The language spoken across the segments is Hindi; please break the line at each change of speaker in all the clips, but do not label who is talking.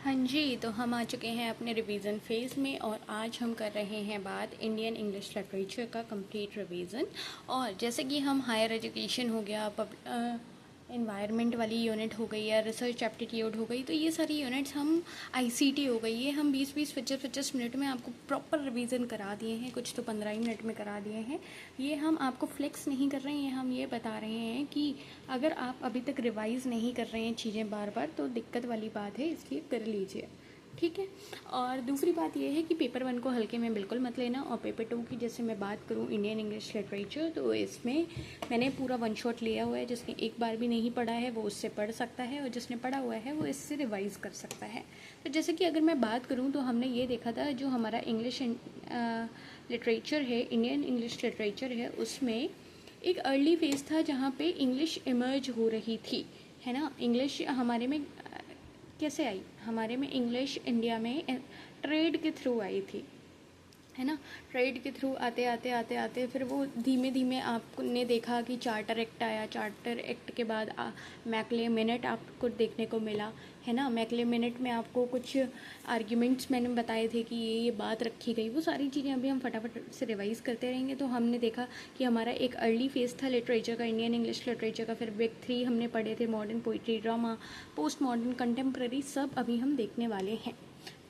हाँ जी, तो हम आ चुके हैं अपने रिवीजन फेज़ में और आज हम कर रहे हैं बात इंडियन इंग्लिश लिटरेचर का कंप्लीट रिवीजन। और जैसे कि हम हायर एजुकेशन हो गया, एनवायरनमेंट वाली यूनिट हो गई या रिसर्च एप्टीट्यूड हो गई, तो ये सारी यूनिट्स हम आईसीटी हो गई, ये हम 20-20 25-25 मिनट में आपको प्रॉपर रिवीजन करा दिए हैं। कुछ तो 15 ही मिनट में करा दिए हैं। ये हम आपको फ्लेक्स नहीं कर रहे हैं, हम ये बता रहे हैं कि अगर आप अभी तक रिवाइज़ नहीं कर रहे हैं चीज़ें बार बार तो दिक्कत वाली बात है, इसलिए कर लीजिए। ठीक है। और दूसरी बात यह है कि पेपर 1 को हल्के में बिल्कुल मत लेना। और पेपर 2 की जैसे मैं बात करूं इंडियन इंग्लिश लिटरेचर, तो इसमें मैंने पूरा 1 शॉट लिया हुआ है। जिसने एक बार भी नहीं पढ़ा है वो उससे पढ़ सकता है और जिसने पढ़ा हुआ है वो इससे रिवाइज़ कर सकता है। तो जैसे कि अगर मैं बात करूँ तो हमने ये देखा था जो हमारा इंग्लिश लिटरेचर है, इंडियन इंग्लिश लिटरेचर है, उसमें एक अर्ली फेज़ था जहाँ पे इंग्लिश इमर्ज हो रही थी, है ना। इंग्लिश हमारे में कैसे आई? हमारे में इंग्लिश इंडिया में ट्रेड के थ्रू आई थी, है ना। ट्रेड के थ्रू आते आते आते आते फिर वो धीमे धीमे आपने देखा कि चार्टर एक्ट आया। चार्टर एक्ट के बाद मैकले मिनट आपको देखने को मिला, है ना। मैकले मिनट में आपको कुछ आर्ग्यूमेंट्स मैंने बताए थे कि ये बात रखी गई। वो सारी चीज़ें अभी हम फटाफट से रिवाइज करते रहेंगे। तो हमने देखा कि हमारा एक अर्ली फेज़ था लिटरेचर का, इंडियन इंग्लिश लिटरेचर का। फिर बिग 3 हमने पढ़े थे, modern poetry, drama, post modern, contemporary, सब अभी हम देखने वाले हैं।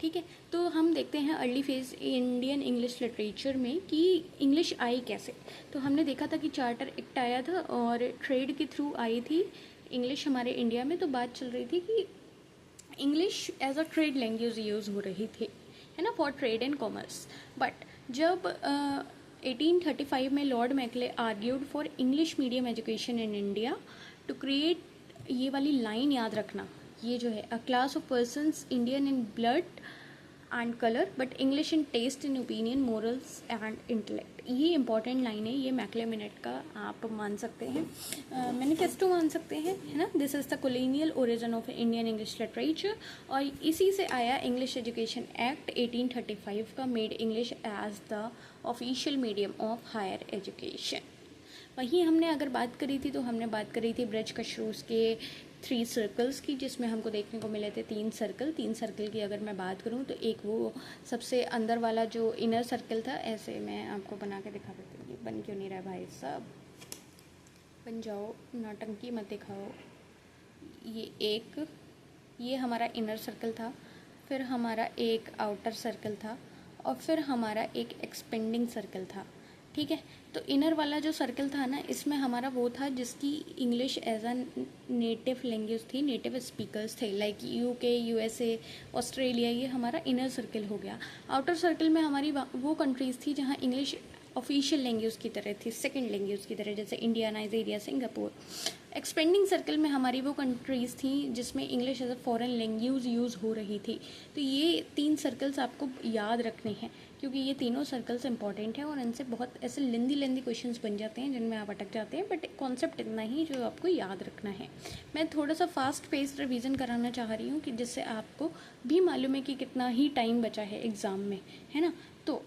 ठीक है। तो हम देखते हैं early phase Indian English literature में कि इंग्लिश आई कैसे। तो हमने देखा था कि चार्टर एक्ट आया था और ट्रेड के थ्रू आई थी इंग्लिश हमारे इंडिया में। तो बात चल रही थी कि English as a trade language use हो रही थी, है ना, for trade and commerce. But जब 1835 में lord Macaulay argued for English medium education in India to create, ये वाली लाइन याद रखना, ये जो है, a class of persons Indian in blood and colour but English in taste in opinion morals and intellect. ये इंपॉर्टेंट लाइन है, ये मैकले मिनट का आप मान सकते हैं, मैनिफेस्टो मान सकते हैं, है ना। This is the colonial origin of Indian English literature. और इसी से आया इंग्लिश एजुकेशन एक्ट 1835 का, made English as the official medium of higher education. वहीं हमने अगर बात करी थी तो हमने बात करी थी ब्रज कशरूस के 3 सर्कल्स की, जिसमें हमको देखने को मिले थे 3 सर्कल। 3 सर्कल की अगर मैं बात करूं तो एक वो सबसे अंदर वाला जो इनर सर्कल था, ऐसे मैं आपको बना के दिखा देती हूँ। बन क्यों नहीं रहा भाई साहब, बन जाओ, नौटंकी मत दिखाओ। ये हमारा इनर सर्कल था, फिर हमारा एक आउटर सर्कल था और फिर हमारा एक एक्सपेंडिंग सर्कल था। ठीक है। तो इनर वाला जो सर्कल था ना, इसमें हमारा वो था जिसकी English as a native language थी, नेटिव स्पीकर्स थे, लाइक यूके, यूएसए, ऑस्ट्रेलिया। ये हमारा इनर सर्कल हो गया। आउटर सर्कल में हमारी वो कंट्रीज़ थी जहाँ इंग्लिश ऑफिशियल लैंग्वेज की तरह थी, सेकंड लैंग्वेज की तरह, जैसे India, Nigeria, Singapore. Expanding circle में हमारी वो कंट्रीज़ थी जिसमें English as a foreign language use हो रही थी। तो ये 3 सर्कल्स आपको याद रखने हैं, क्योंकि ये तीनों सर्कल्स इंपॉर्टेंट हैं और इनसे बहुत ऐसे लेंदी क्वेश्चंस बन जाते हैं जिनमें आप अटक जाते हैं। बट कॉन्सेप्ट इतना ही जो आपको याद रखना है। मैं थोड़ा सा फास्ट पेस रिवीजन कराना चाह रही हूँ कि जिससे आपको भी मालूम है कि कितना ही टाइम बचा है एग्ज़ाम में, है ना। तो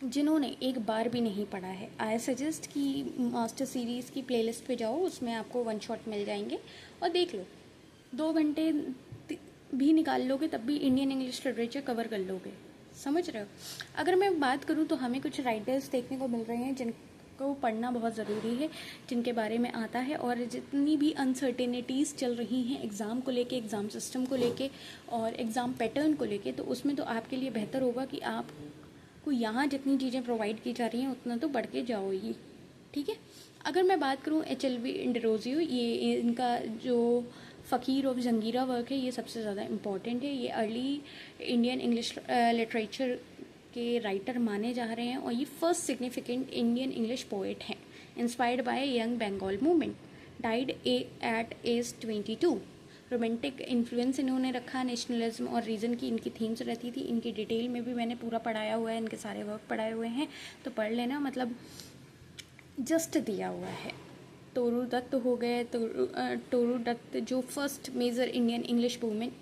जिन्होंने एक बार भी नहीं पढ़ा है, आई सजेस्ट कि मास्टर सीरीज़ की प्लेलिस्ट पे जाओ, उसमें आपको 1 शॉट मिल जाएंगे और देख लो। 2 घंटे भी निकाल लोगे तब भी इंडियन इंग्लिश लिटरेचर कवर कर लोगे, समझ रहे हो। अगर मैं बात करूँ तो हमें कुछ राइटर्स देखने को मिल रहे हैं जिनको पढ़ना बहुत ज़रूरी है, जिनके बारे में आता है। और जितनी भी अनसर्टेनिटीज़ चल रही हैं एग्ज़ाम को लेके, एग्ज़ाम सिस्टम को लेके और एग्ज़ाम पैटर्न को लेके, तो उसमें तो आपके लिए बेहतर होगा कि आपको यहाँ जितनी चीज़ें प्रोवाइड की जा रही हैं उतना तो बढ़ के जाओ ही। ठीक है। अगर मैं बात करूँ HLV इंडरोजियो, ये इनका जो फ़कीर ऑफ जंगीरा वर्क है, ये सबसे ज़्यादा इम्पॉर्टेंट है। ये अर्ली इंडियन इंग्लिश लिटरेचर के राइटर माने जा रहे हैं और ये first significant Indian English poet हैं, inspired by young Bengal movement, died at age 22। Romantic influence इन्होंने रखा, नेशनलिज्म और रीजन की इनकी थीम्स रहती थी। इनकी डिटेल में भी मैंने पूरा पढ़ाया हुआ है, इनके सारे वर्क पढ़ाए हुए हैं, तो पढ़ लेना, मतलब जस्ट दिया हुआ है। टोरू दत्त हो गए, टोरू दत्त जो first major Indian English women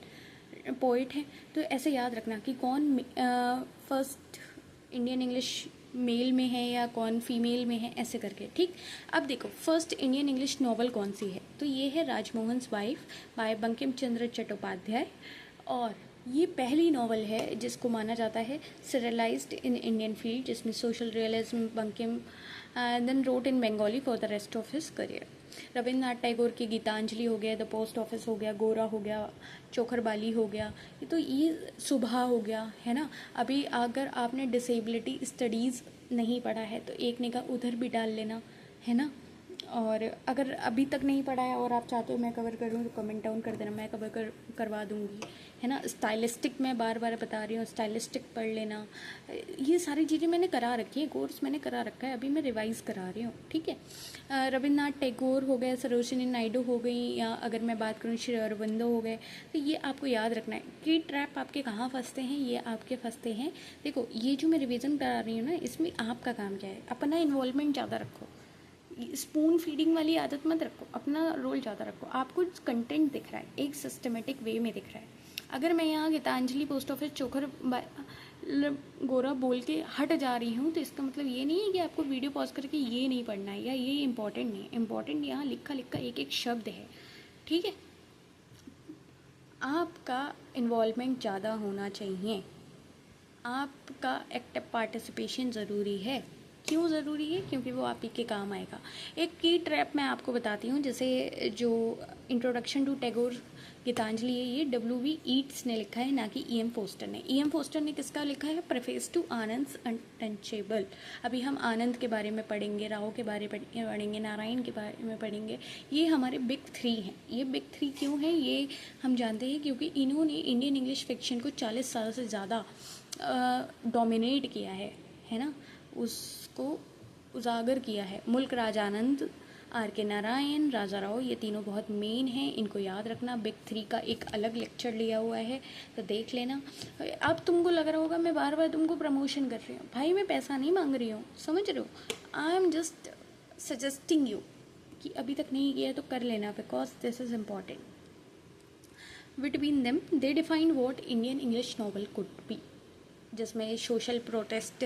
poet है। तो ऐसे याद रखना कि कौन फर्स्ट इंडियन इंग्लिश मेल में है या कौन फीमेल में है, ऐसे करके। ठीक। अब देखो फर्स्ट इंडियन इंग्लिश नॉवल कौन सी है, तो ये है राजमोहन्स वाइफ बाय बंकिम चंद्र चट्टोपाध्याय। और ये पहली नॉवल है जिसको माना जाता है सीरियलाइज्ड इन इंडियन फील्ड, जिसमें social realism Bankim then wrote in Bengali for the rest of his career. Rabindranath Tagore की गीतांजलि हो गया, द पोस्ट ऑफिस हो गया, गोरा हो गया, चोखर बाली हो गया, ये सुबह हो गया, है ना। अभी अगर आपने डिसेबिलिटी स्टडीज़ नहीं पढ़ा है तो एक निगाह उधर भी डाल लेना, है ना। और अगर अभी तक नहीं पढ़ा है और आप चाहते हो मैं कवर करूँ तो कमेंट डाउन कर देना, मैं करवा दूँगी, है ना। स्टाइलिस्टिक मैं बार बार बता रही हूँ, स्टाइलिस्टिक पढ़ लेना, ये सारी चीज़ें मैंने करा रखी है, कोर्स मैंने करा रखा है, अभी मैं रिवाइज़ करा रही हूँ, ठीक है। रविन्द्रनाथ टैगोर हो गए, सरोजिनी नायडू हो गई, या अगर मैं बात करूँ श्री अरविंदो हो गए, तो ये आपको याद रखना है कि ट्रैप आपके कहाँ फंसते हैं, ये आपके फंसते हैं। देखो ये जो मैं रिविज़न करा रही हूँ ना, इसमें आपका काम क्या है, अपना इन्वॉल्वमेंट ज़्यादा रखो, स्पून फीडिंग वाली आदत मत रखो, अपना रोल ज़्यादा रखो। आपको कंटेंट दिख रहा है, एक सिस्टमेटिक वे में दिख रहा है। अगर मैं यहाँ गीतांजलि पोस्ट ऑफिस चोखर गोरा बोल के हट जा रही हूँ तो इसका मतलब ये नहीं है कि आपको वीडियो पॉज करके ये नहीं पढ़ना है या ये इंपॉर्टेंट नहीं है। इंपॉर्टेंट यहाँ लिखा लिखा एक एक शब्द है, ठीक है। आपका इन्वॉल्वमेंट ज़्यादा होना चाहिए, आपका एक्टिव पार्टिसिपेशन ज़रूरी है। क्यों ज़रूरी है? क्योंकि वो आप ही के काम आएगा। एक की ट्रैप मैं आपको बताती हूँ, जैसे जो इंट्रोडक्शन टू टैगोर गीतांजलि है, ये W.V. ईट्स ने लिखा है, ना कि E.M. फोस्टर ने। E.M. फोस्टर ने किसका लिखा है? Preface to Anand untouchable. अभी हम आनंद के बारे में पढ़ेंगे, राव के बारे में पढ़ेंगे, नारायण के बारे में पढ़ेंगे। ये हमारे बिग 3 हैं। ये बिग 3 क्यों हैं ये हम जानते हैं, क्योंकि इन्होंने इंडियन इंग्लिश फिक्शन को 40 साल से ज़्यादा डोमिनेट किया है ना, उसको उजागर किया है। मुल्क राज आनंद, R.K. नारायण, राजा राव, ये तीनों बहुत मेन हैं, इनको याद रखना। बिग 3 का एक अलग लेक्चर लिया हुआ है तो देख लेना। अब तुमको लग रहा होगा मैं बार बार तुमको प्रमोशन कर रही हूँ, भाई मैं पैसा नहीं मांग रही हूँ, समझ रहे हो। I am just suggesting you कि अभी तक नहीं किया तो कर लेना, because this is important. Between them they define what Indian English novel could be, जिसमें सोशल प्रोटेस्ट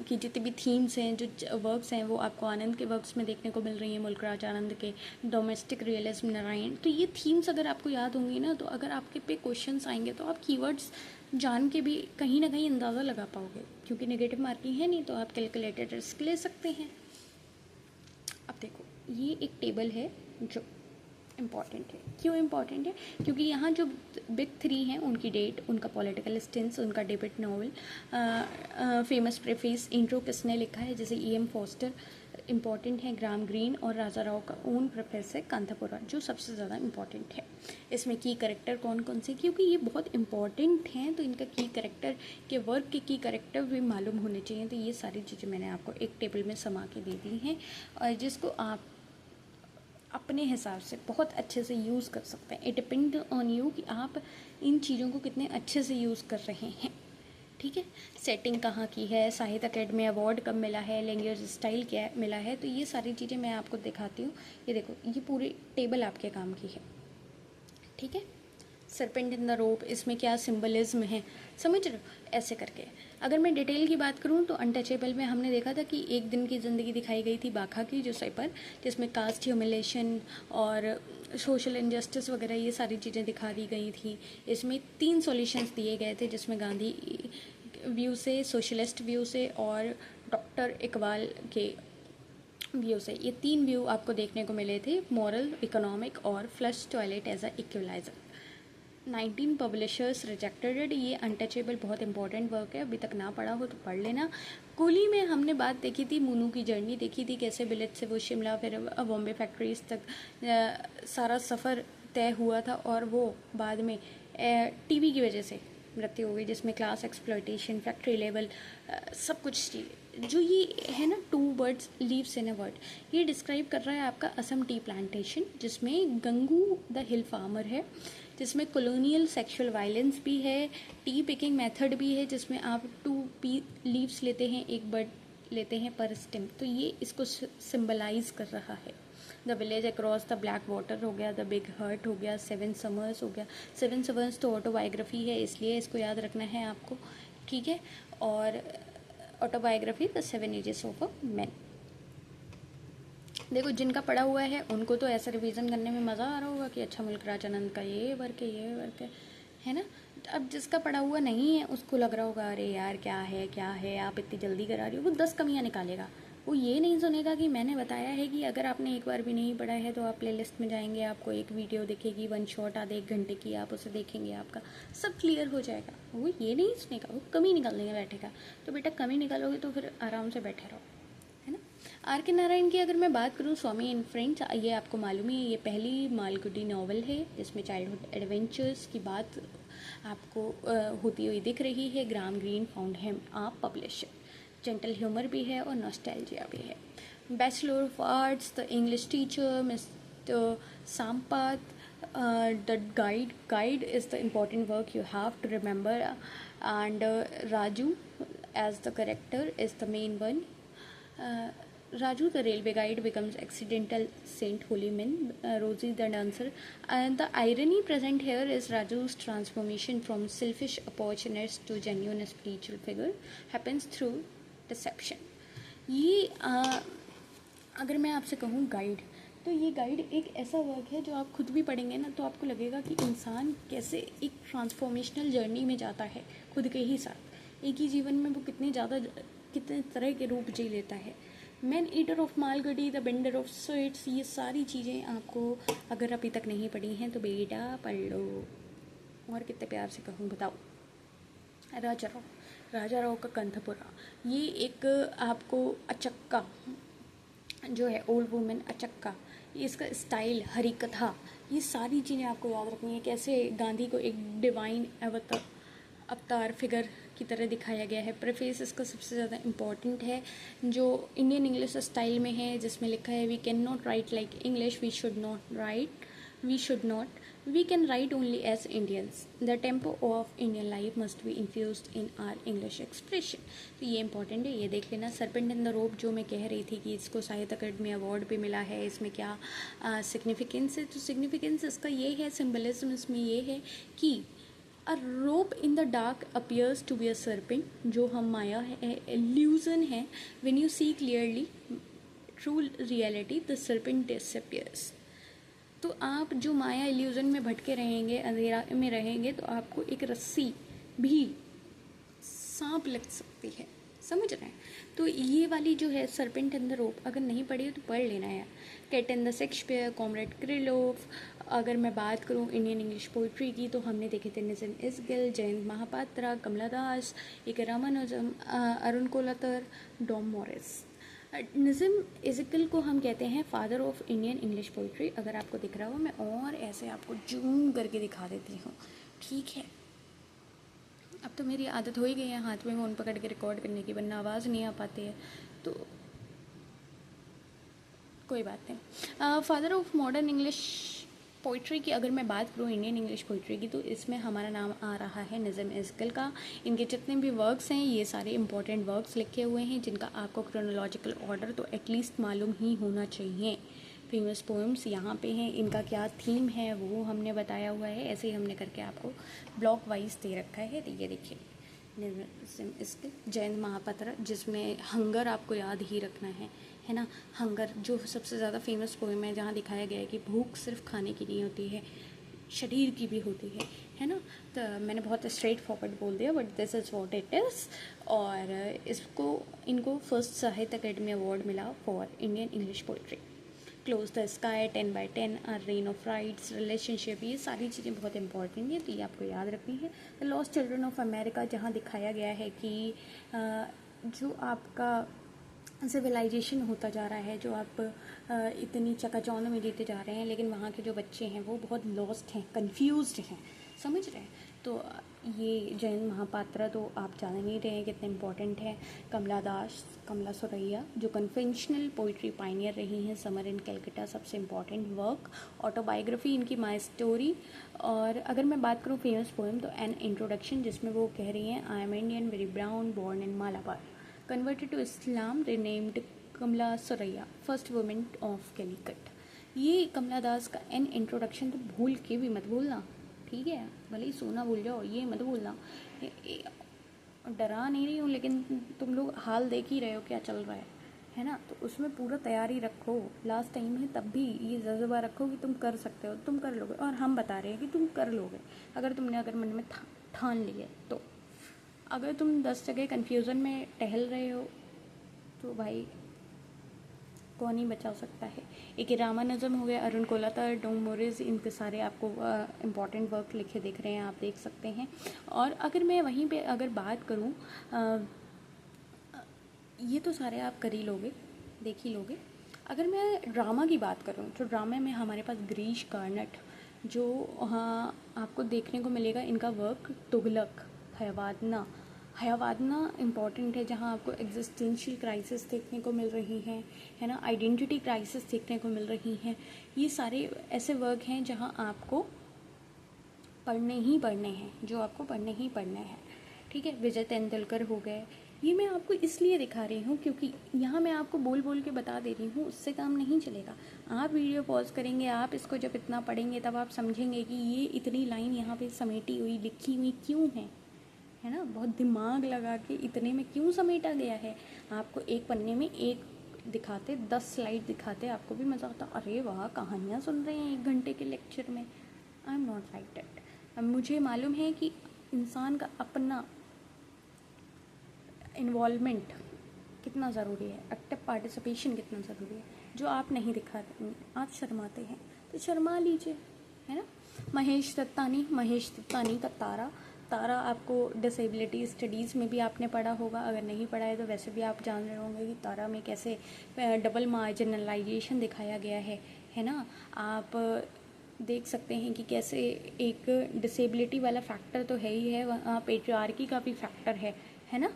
की जितनी भी थीम्स हैं, जो वर्क्स हैं, वो आपको आनंद के वर्क्स में देखने को मिल रही हैं, मुल्क राज आनंद के, डोमेस्टिक रियलिज्म नारायण। तो ये थीम्स अगर आपको याद होंगी ना, तो अगर आपके पे क्वेश्चंस आएंगे तो आप कीवर्ड्स जान के भी कहीं ना कहीं अंदाज़ा लगा पाओगे, क्योंकि नेगेटिव मार्किंग है नहीं तो आप कैलकुलेटेड रिस्क ले सकते हैं। अब देखो ये एक टेबल है जो इम्पॉर्टेंट है। क्यों इम्पॉर्टेंट है? क्योंकि यहाँ जो बिग 3 हैं उनकी डेट, उनका पॉलिटिकल स्टेंस, उनका debit novel, famous preface, intro किसने लिखा है, जैसे E.M. फोस्टर इम्पॉर्टेंट है, ग्राम ग्रीन और राजा राव का ओन प्रेफेस है कांतापुरा, जो सबसे ज़्यादा इम्पॉर्टेंट है। इसमें की करेक्टर कौन कौन से, क्योंकि ये बहुत इम्पॉर्टेंट हैं तो इनका की करेक्टर के वर्क के की करेक्टर भी मालूम होने चाहिए। तो ये सारी चीज़ें मैंने आपको एक टेबल में समा के दे दी हैं, और जिसको आप अपने हिसाब से बहुत अच्छे से यूज़ कर सकते हैं। इट डिपेंड ऑन यू कि आप इन चीज़ों को कितने अच्छे से यूज़ कर रहे हैं, ठीक है। सेटिंग कहाँ की है, साहित्य अकेडमी अवार्ड कब मिला है, लैंग्वेज स्टाइल क्या मिला है, तो ये सारी चीज़ें मैं आपको दिखाती हूँ। ये देखो ये पूरी टेबल आपके काम की है, ठीक है। सरपेंट इन द रोप, इसमें क्या सिंबलिज्म है, समझ रहे हो, ऐसे करके। अगर मैं डिटेल की बात करूँ तो अनटचेबल में हमने देखा था कि एक दिन की ज़िंदगी दिखाई गई थी बाखा की, जो सेपर, जिसमें कास्ट ह्यूमिलेशन और सोशल इनजस्टिस वगैरह ये सारी चीज़ें दिखा दी गई थी। इसमें 3 सॉल्यूशंस दिए गए थे, जिसमें गांधी व्यू से, सोशलिस्ट व्यू से और डॉक्टर इकबाल के व्यू से, ये 3 व्यू आपको देखने को मिले थे, मॉरल, इकोनॉमिक और flush toilet as a equalizer. 19 publishers rejected it. ये अनटचेबल बहुत इंपॉर्टेंट वर्क है, अभी तक ना पढ़ा हो तो पढ़ लेना। कूली में हमने बात देखी थी, मुनू की जर्नी देखी थी, कैसे बिलेट से वो शिमला फिर बॉम्बे फैक्ट्रीज तक सारा सफ़र तय हुआ था, और वो बाद में टीवी की वजह से मृत्यु हो गई, जिसमें क्लास एक्सप्लॉयटेशन, फैक्ट्री लेवल, सब कुछ जो ये है ना, 2 words leaves in a word, ये डिस्क्राइब कर रहा है आपका असम टी प्लांटेशन, जिसमें गंगू द हिल फार्मर है, जिसमें कॉलोनियल सेक्सुअल वायलेंस भी है, टी पिकिंग मेथड भी है, जिसमें आप 2 लीव्स लेते हैं, 1 बर्ड लेते हैं पर स्टेम, तो ये इसको सिंबलाइज कर रहा है। The village across the black water हो गया, द बिग हर्ट हो गया, 7 समर्स हो गया। 7 समर्स तो ऑटोबायोग्राफी है, इसलिए इसको याद रखना है आपको, ठीक है। और autobiography the 7 ages of a man. देखो जिनका पढ़ा हुआ है उनको तो ऐसा रिवीजन करने में मज़ा आ रहा होगा कि अच्छा मुल्क राज आनंद का ये वर्क है, ये वर्क है, है ना। अब जिसका पढ़ा हुआ नहीं है उसको लग रहा होगा अरे यार क्या है आप इतनी जल्दी करा रही हो, वो 10 कमियां निकालेगा। वो ये नहीं सुनेगा कि मैंने बताया है कि अगर आपने एक बार भी नहीं पढ़ा है तो आप प्लेलिस्ट में जाएंगे, आपको एक वीडियो दिखेगी, वन शॉट आधे 1 घंटे की, आप उसे देखेंगे, आपका सब क्लियर हो जाएगा। वो ये नहीं सुनेगा, वो कमी निकालने में बैठेगा। तो बेटा कमी निकालोगे तो फिर आराम से बैठे रहो, है ना। आर के नारायण की अगर मैं बात करूँ, स्वामी एंड फ्रेंड्स, ये आपको मालूम ही है, ये पहली मालगुडी नावल है जिसमें चाइल्डहुड एडवेंचर्स की बात आपको होती हुई दिख रही है। ग्राम ग्रीन फाउंड हिम आप पब्लिशर। जेंटल ह्यूमर भी है और नॉस्टैल्जिया भी है। Bachelor of arts, the English teacher mister Sampath, the guide is the important work you have to remember, and Raju as the character is the main one. Raju, the railway guide, becomes accidental Saint Holy Man. Rosie, the dancer. And the irony present here is Raju's transformation from selfish opportunist to genuine spiritual figure happens through deception. ये अगर मैं आपसे कहूँ गाइड, तो ये गाइड एक ऐसा वर्क है जो आप खुद भी पढ़ेंगे ना तो आपको लगेगा कि इंसान कैसे एक ट्रांसफॉर्मेशनल जर्नी में जाता है खुद के ही साथ। एक ही जीवन में वो कितने तरह के रूप जी लेता है। Man eater of Malgudi, the vendor of sweets, ये सारी चीज़ें आपको अगर अभी तक नहीं पढ़ी हैं तो बेटा पढ़ लो। और कितने प्यार से कहूँ बताओ। राजा राव का कंथपुरा, ये एक आपको अचक्का जो है, ओल्ड वुमेन अचक्का, इसका स्टाइल, हरी कथा, ये सारी चीज़ें आपको याद रखनी है। कैसे गांधी को एक डिवाइन अवतार फिगर की तरह दिखाया गया है। प्रेफेस इसका सबसे ज़्यादा इम्पॉर्टेंट है, जो इंडियन इंग्लिश स्टाइल में है, जिसमें लिखा है we can not write like English, we can write only as Indians, the tempo of Indian life must be infused in our English expression. तो ये इंपॉर्टेंट है, ये देख लेना। सर्पेंट इन द रोप, जो मैं कह रही थी कि इसको साहित्य अकादमी अवार्ड भी मिला है, इसमें क्या सिग्निफिकेंस है, तो सिग्निफिकेंस इसका ये है, सिम्बलिज्म इसमें ये है कि a rope in the dark appears to be a serpent, जो हम माया है, इल्यूजन है। When you see clearly true reality the serpent disappears. तो आप जो माया इल्यूजन में भटके रहेंगे, अंधेरा में रहेंगे, तो आपको एक रस्सी भी सांप लग सकती है, समझ रहे हैं। तो ये वाली जो है सर्पेंट इन द रोप, अगर नहीं पढ़ी हो तो पढ़ लेना है। Cat in the Shakespeare, comrade Kirillov. अगर मैं बात करूँ इंडियन इंग्लिश पोइट्री की, तो हमने देखे थे निज़म इज़गिल, जयंत महापात्रा, कमला दास, एक रामानुजम, अरुण कोलातर, डॉम मॉरिस। निज़म इज़गिल को हम कहते हैं father of Indian English poetry. अगर आपको दिख रहा हो, मैं और ऐसे आपको जूम करके दिखा देती हूँ, ठीक है। अब तो मेरी आदत हो ही गई है हाथ में फ़ोन पकड़ के रिकॉर्ड करने की, वरना आवाज़ नहीं आ पाती है, तो कोई बात नहीं। Father of modern English poetry की अगर मैं बात करूँ, इंडियन इंग्लिश पोइट्री की, तो इसमें हमारा नाम आ रहा है निज़म इज़गिल का। इनके जितने भी वर्क्स हैं, ये सारे इंपॉर्टेंट वर्क्स लिखे हुए हैं, जिनका आपको क्रोनोलॉजिकल ऑर्डर तो एटलीस्ट मालूम ही होना चाहिए। फेमस पोएम्स यहाँ पे हैं, इनका क्या थीम है वो हमने बताया हुआ है, ऐसे ही हमने करके आपको ब्लॉक वाइज दे रखा है। तो ये देखिए इसके जयंत महापात्रा, जिसमें हंगर आपको याद ही रखना है ना। हंगर जो सबसे ज़्यादा फेमस पोएम है, जहाँ दिखाया गया है कि भूख सिर्फ खाने की नहीं होती है, शरीर की भी होती है ना। तो मैंने बहुत स्ट्रेट फॉरवर्ड बोल दिया, but this is what it is. और इनको फर्स्ट साहित्य अकेडमी अवार्ड मिला for Indian English poetry. Close the sky, 10/10, rain of rights, relationship, ये सारी चीज़ें बहुत इंपॉर्टेंट है, तो ये आपको याद रखनी है। The lost children of America, जहाँ दिखाया गया है कि जो आपका सिविलाइजेशन होता जा रहा है, जो आप इतनी चकाचौंध में जीते जा रहे हैं, लेकिन वहाँ के जो बच्चे हैं वो बहुत लॉस्ट हैं, कंफ्यूज्ड हैं, समझ रहे हैं। तो ये जयंत महापात्रा तो आप जान ही रहे हैं कितने इम्पोर्टेंट है। कमला दास, कमला सुरैया, जो कन्वेंशनल पोइट्री पाइनियर रही हैं, समर इन कैलकटा सबसे इम्पॉर्टेंट वर्क। ऑटोबायोग्राफी इनकी माई स्टोरी। और अगर मैं बात करूँ फेमस पोएम, तो एन इंट्रोडक्शन, जिसमें वो कह रही हैं I am Indian, very brown, born in Malabar, converted to Islam, renamed Kamala Suraiya, first women of Calicut. ये कमला दास का एन इंट्रोडक्शन तो भूल के भी मत भूलना, ठीक है। भले ही सोना भूल जाओ, ये मत भूलना। डरा नहीं रही हूँ, लेकिन तुम लोग हाल देख ही रहे हो क्या चल रहा है है ना। तो उसमें पूरा तैयारी रखो, लास्ट टाइम है तब भी ये जज्बा रखो कि तुम कर सकते हो, तुम कर लोगे, और हम बता रहे हैं कि तुम कर लोगे अगर तुमने अगर मन में ठान ली है तो। अगर तुम 10 जगह कन्फ्यूज़न में टहल रहे हो तो भाई कौन ही बचा सकता है। एक रामानुजम हो गया, अरुण कोलाता, डोंग मोरिस, इनके सारे आपको इम्पॉर्टेंट वर्क लिखे दिख रहे हैं, आप देख सकते हैं। और अगर मैं वहीं पे अगर बात करूँ, ये तो सारे आप कर ही लोगे, देख ही लोगे। अगर मैं ड्रामा की बात करूँ तो ड्रामे में हमारे पास गिरीश कार्नाड, जो हाँ आपको देखने को मिलेगा इनका वर्क, तुगलक, हयावादना। हयावादना इम्पॉर्टेंट है, जहाँ आपको एग्जिस्टेंशियल क्राइसिस देखने को मिल रही हैं, है ना, आइडेंटिटी क्राइसिस देखने को मिल रही हैं। ये सारे ऐसे वर्क हैं जहाँ आपको पढ़ने ही पढ़ने हैं, जो आपको पढ़ने ही पढ़ने हैं, ठीक है। विजय तेंदुलकर हो गए, ये मैं आपको इसलिए दिखा रही हूँ क्योंकि यहाँ मैं आपको बोल बोल के बता दे रही हूँ, उससे काम नहीं चलेगा। आप वीडियो पॉज करेंगे, आप इसको जब इतना पढ़ेंगे तब आप समझेंगे कि ये इतनी लाइन यहाँ पे समेटी हुई लिखी हुई क्यों है ना। बहुत दिमाग लगा के इतने में क्यों समेटा गया है। आपको एक पन्ने में एक दिखाते, 10 स्लाइड दिखाते, आपको भी मज़ा आता, अरे वाह कहानियाँ सुन रहे हैं 1 घंटे के लेक्चर में। I am not like that. अब मुझे मालूम है कि इंसान का अपना इन्वॉल्वमेंट कितना ज़रूरी है, एक्टिव पार्टिसिपेशन कितना ज़रूरी है, जो आप नहीं दिखाते। आप शर्माते हैं तो शर्मा लीजिए, है ना। महेश दत्तानी का तारा आपको डिसेबिलिटी स्टडीज़ में भी आपने पढ़ा होगा, अगर नहीं पढ़ा है तो वैसे भी आप जान रहे होंगे कि तारा में कैसे डबल मार्जिनलाइजेशन दिखाया गया है ना। आप देख सकते हैं कि कैसे एक डिसेबिलिटी वाला फैक्टर तो है ही है, वहाँ पेट्रियार्की का भी फैक्टर है ना।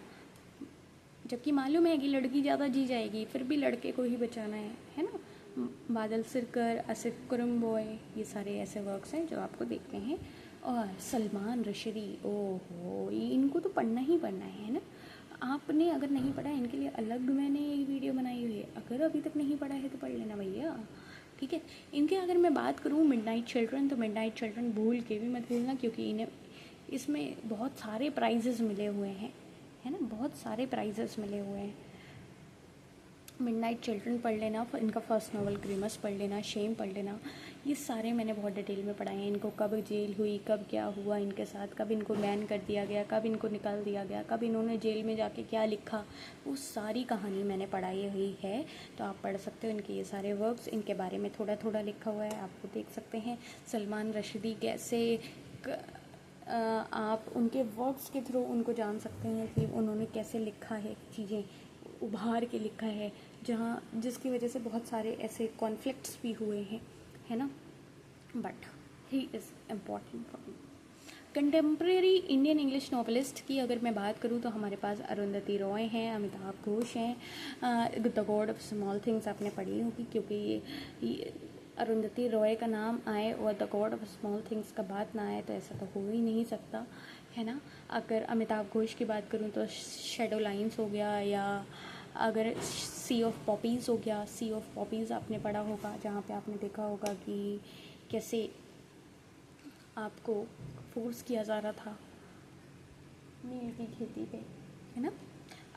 जबकि मालूम है कि लड़की ज़्यादा जी जाएगी, फिर भी लड़के को ही बचाना है ना। बादल सिरकर, आसिफ कुरम बॉय, ये सारे ऐसे वर्क्स हैं जो आपको देखते हैं। और सलमान रशदी, ओहो, इनको तो पढ़ना ही पढ़ना है ना। आपने अगर नहीं पढ़ा, इनके लिए अलग मैंने एक वीडियो बनाई हुई है, अगर अभी तक नहीं पढ़ा है तो पढ़ लेना भैया, ठीक है। इनके अगर मैं बात करूँ मिडनाइट चिल्ड्रन, तो मिडनाइट चिल्ड्रन भूल के भी मत भूलना, क्योंकि इन्हें इसमें बहुत सारे प्राइजेस मिले हुए हैं, है ना, बहुत सारे प्राइजेस मिले हुए हैं। मिडनाइट चिल्ड्रन पढ़ लेना, इनका फर्स्ट नॉवल ग्रिमस पढ़ लेना, शेम पढ़ लेना, ये सारे मैंने बहुत डिटेल में पढ़ाए हैं। इनको कब जेल हुई, कब क्या हुआ इनके साथ, कब इनको बैन कर दिया गया, कब इनको निकाल दिया गया, कब इन्होंने जेल में जाके क्या लिखा, वो सारी कहानी मैंने पढ़ाई हुई है। तो आप पढ़ सकते हो इनके ये सारे वर्क्स, इनके बारे में थोड़ा थोड़ा लिखा हुआ है, आपको देख सकते हैं। सलमान रशदी कैसे आप उनके वर्क्स के थ्रू उनको जान सकते हैं कि उन्होंने कैसे लिखा है, चीज़ें उभार के लिखा है, जहाँ जिसकी वजह से बहुत सारे ऐसे कॉन्फ्लिक्ट्स भी हुए हैं, है ना। But he is important for me. Contemporary Indian English novelist की अगर मैं बात करूँ तो हमारे पास अरुंधति रॉय हैं, अमिताभ घोष हैं। The God of small things आपने पढ़ी होगी, क्योंकि ये अरुंधति रॉय का नाम आए और the God of small things का बात ना आए तो ऐसा तो हो ही नहीं सकता, है ना। अगर अमिताभ घोष की बात करूँ तो शैडो लाइन्स हो गया, या अगर सी ऑफ पॉपीज़ हो गया। सी ऑफ पॉपीज़ आपने पढ़ा होगा, जहाँ पे आपने देखा होगा कि कैसे आपको फोर्स किया जा रहा था नील की खेती पे, है ना।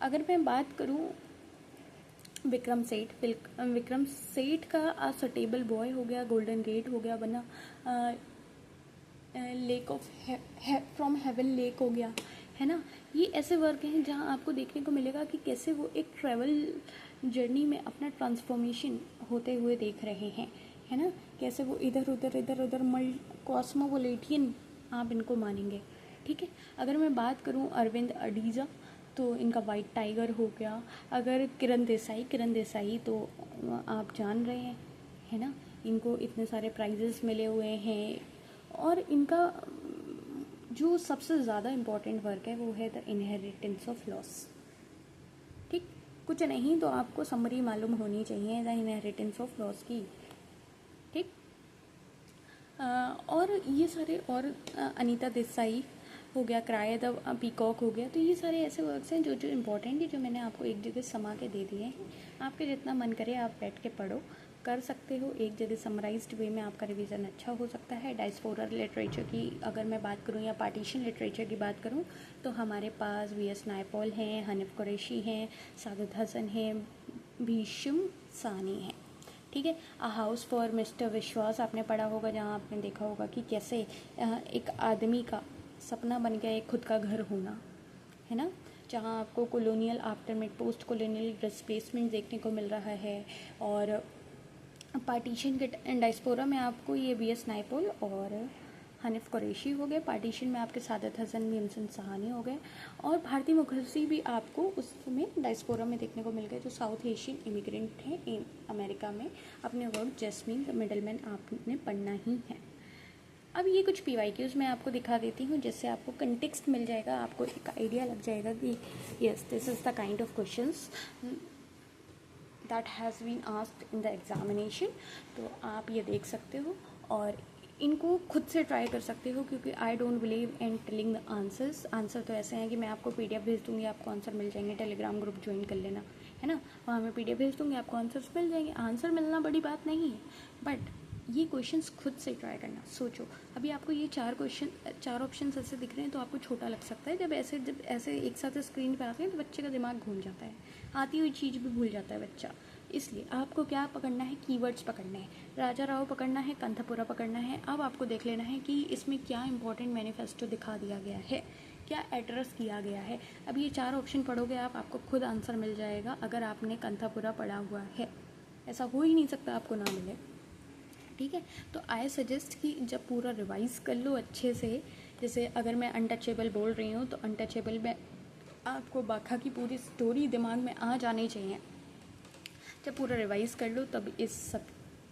अगर मैं बात करूँ विक्रम सेठ का सटेबल बॉय हो गया, गोल्डन गेट हो गया बना, lake of from heaven lake हो गया, है ना। ये ऐसे वर्क हैं जहाँ आपको देखने को मिलेगा कि कैसे वो एक ट्रैवल जर्नी में अपना ट्रांसफॉर्मेशन होते हुए देख रहे हैं, है ना। कैसे वो इधर उधर कॉस्मोपोलिटियन आप इनको मानेंगे, ठीक है। अगर मैं बात करूँ अरविंद अडीजा, तो इनका वाइट टाइगर हो गया। अगर किरण देसाई तो आप जान रहे हैं, है ना, इनको इतने सारे प्राइजेस मिले हुए हैं। और इनका जो सबसे ज़्यादा इम्पॉर्टेंट वर्क है वो है द इनहेरिटेंस ऑफ लॉस, ठीक। कुछ नहीं तो आपको समरी मालूम होनी चाहिए द इनहेरिटेंस ऑफ लॉस की, ठीक। और ये सारे, और अनीता देसाई हो गया, क्राय द पीकॉक हो गया। तो ये सारे ऐसे वर्क्स हैं जो इम्पोर्टेंट है, जो मैंने आपको एक जगह समा के दे दिए हैं। आपके जितना मन करे आप बैठ के पढ़ो, कर सकते हो। एक जगह समराइज्ड वे में आपका रिवीजन अच्छा हो सकता है। डायस्पोरल लिटरेचर की अगर मैं बात करूँ या पार्टीशन लिटरेचर की बात करूँ तो हमारे पास वी एस नायपॉल हैं, हनीफ कुरैशी हैं, साजिद हसन हैं, भीष्म सानी है। ठीक है। अ हाउस फॉर मिस्टर विश्वास आपने पढ़ा होगा, जहाँ आपने देखा होगा कि कैसे एक आदमी का सपना बन गया एक खुद का घर होना, है ना, जहाँ आपको कॉलोनियल आफ्टरमेट पोस्ट कॉलोनियल डिस्प्लेसमेंट देखने को मिल रहा है। और पार्टीशन के डायस्पोरा में आपको ये BS नाइपोल और हनीफ कुरैशी हो गए, पार्टीशन में आपके सादत हसन भीमसेन सहानी हो गए, और भारती मुखर्जी भी आपको उसमें डायस्पोरा में देखने को मिल गए, जो साउथ एशियन इमिग्रेंट हैं अमेरिका में। अपने वर्क जैस्मीन द मिडलमैन आपने पढ़ना ही है। अब ये कुछ PYQs मैं आपको दिखा देती हूँ, जिससे आपको कंटेक्स्ट मिल जाएगा, आपको एक आइडिया लग जाएगा कि yes this is the kind of questions that has been asked in the examination. तो आप ये देख सकते हो और इनको खुद से ट्राई कर सकते हो, क्योंकि I don't believe in telling the answers. Answer तो ऐसे हैं कि मैं आपको PDF भेज दूँगी, आपको आंसर मिल जाएंगे, टेलीग्राम ग्रुप ज्वाइन कर लेना, है ना, वहाँ मैं PDF भेज दूँगी, आपको आंसर्स मिल जाएंगे। आंसर मिलना बड़ी बात नहीं है, बट ये क्वेश्चंस खुद से ट्राई करना। सोचो, अभी आपको ये चार ऑप्शन ऐसे दिख रहे हैं तो आपको छोटा लग सकता है, जब ऐसे एक साथ स्क्रीन पे आते हैं तो बच्चे का दिमाग घूम जाता है, आती हुई चीज़ भी भूल जाता है बच्चा। इसलिए आपको क्या पकड़ना है, कीवर्ड्स पकड़ने हैं, राजा राव पकड़ना है, कंथापुरा पकड़ना है। अब आपको देख लेना है कि इसमें क्या इंपॉर्टेंट मैनिफेस्टो दिखा दिया गया है, क्या एड्रेस किया गया है। अब ये 4 ऑप्शन पढ़ोगे आप, आपको खुद आंसर मिल जाएगा अगर आपने कंथापुरा पढ़ा हुआ है। ऐसा हो ही नहीं सकता आपको ना मिले। ठीक है, तो आई सजेस्ट कि जब पूरा रिवाइज़ कर लो अच्छे से, जैसे अगर मैं अनटचेबल बोल रही हूँ तो अनटचेबल में आपको बाखा की पूरी स्टोरी दिमाग में आ जानी चाहिए। जब पूरा रिवाइज़ कर लो तब इस सब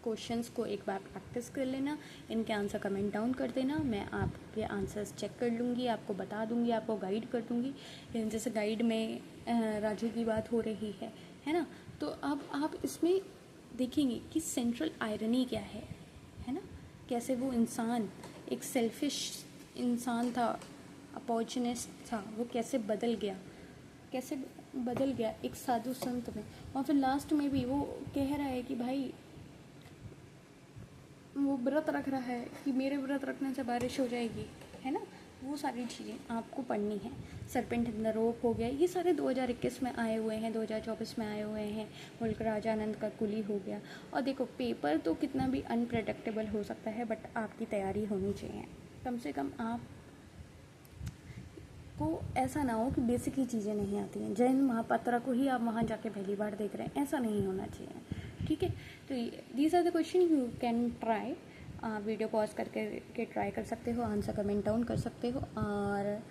क्वेश्चंस को एक बार प्रैक्टिस कर लेना, इनके आंसर कमेंट डाउन कर देना, मैं आपके आंसर्स चेक कर लूँगी, आपको बता दूँगी, आपको गाइड कर दूँगी। जैसे गाइड में राजू की बात हो रही है ना, तो अब आप इसमें देखेंगे कि सेंट्रल आयरनी क्या है ना, कैसे वो इंसान एक सेल्फिश इंसान था, अपॉर्चुनिस्ट था, वो कैसे बदल गया एक साधु संत में। और फिर लास्ट में भी वो कह रहा है कि भाई वो व्रत रख रहा है कि मेरे व्रत रखने से बारिश हो जाएगी, है ना, वो सारी चीज़ें आपको पढ़नी है। सरपेंट इन द रोप हो गया, ये सारे 2021 में आए हुए हैं, 2024 में आए हुए हैं। मुल्क राजानंद का कुली हो गया। और देखो, पेपर तो कितना भी अनप्रेडिक्टेबल हो सकता है, बट आपकी तैयारी होनी चाहिए। कम से कम आप को ऐसा ना हो कि बेसिक ही चीज़ें नहीं आती हैं, जैन महापात्रा को ही आप वहाँ जाके पहली बार देख रहे हैं, ऐसा नहीं होना चाहिए। ठीक है, तो these are the question you can try. Video pause करके ट्राई कर सकते हो, आंसर कमेंट डाउन कर सकते हो, और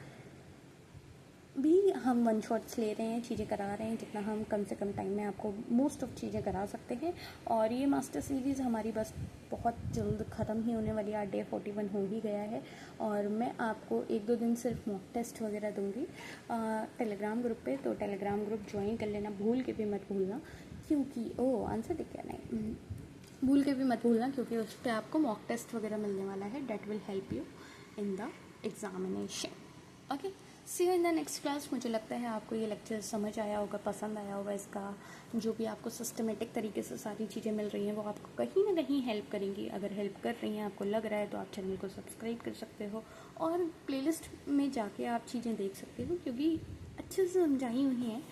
भी हम 1 शॉट्स ले रहे हैं, चीज़ें करा रहे हैं जितना हम कम से कम टाइम में आपको मोस्ट ऑफ चीज़ें करा सकते हैं। और ये मास्टर सीरीज़ हमारी बस बहुत जल्द ख़त्म ही होने वाली है, डे 41 हो ही गया है। और मैं आपको 1-2 दिन सिर्फ मॉक टेस्ट वगैरह दूंगी टेलीग्राम ग्रुप पे, तो टेलीग्राम ग्रुप ज्वाइन कर लेना, भूल के भी मत भूलना, क्योंकि आंसर दिख गया नहीं, भूल के भी मत भूलना, क्योंकि उस पर आपको मॉक टेस्ट वगैरह मिलने वाला है, that will help you in the examination. Okay, see you in the next class. मुझे लगता है आपको ये लेक्चर समझ आया होगा, पसंद आया होगा। इसका जो भी आपको सिस्टमेटिक तरीके से सारी चीज़ें मिल रही हैं वो आपको कहीं ना कहीं हेल्प करेंगी। अगर हेल्प कर रही हैं, आपको लग रहा है, तो आप चैनल को सब्सक्राइब कर सकते हो और प्लेलिस्ट में जाके आप चीज़ें देख सकते हो, क्योंकि अच्छे से समझाई हुई हैं।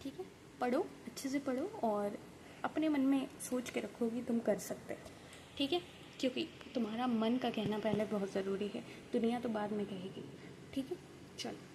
ठीक है, पढ़ो, अच्छे से पढ़ो और अपने मन में सोच के रखो कि तुम कर सकते हो। ठीक है, क्योंकि तुम्हारा मन का कहना पहले बहुत ज़रूरी है, दुनिया तो बाद में कहेगी। ठीक है, चलो।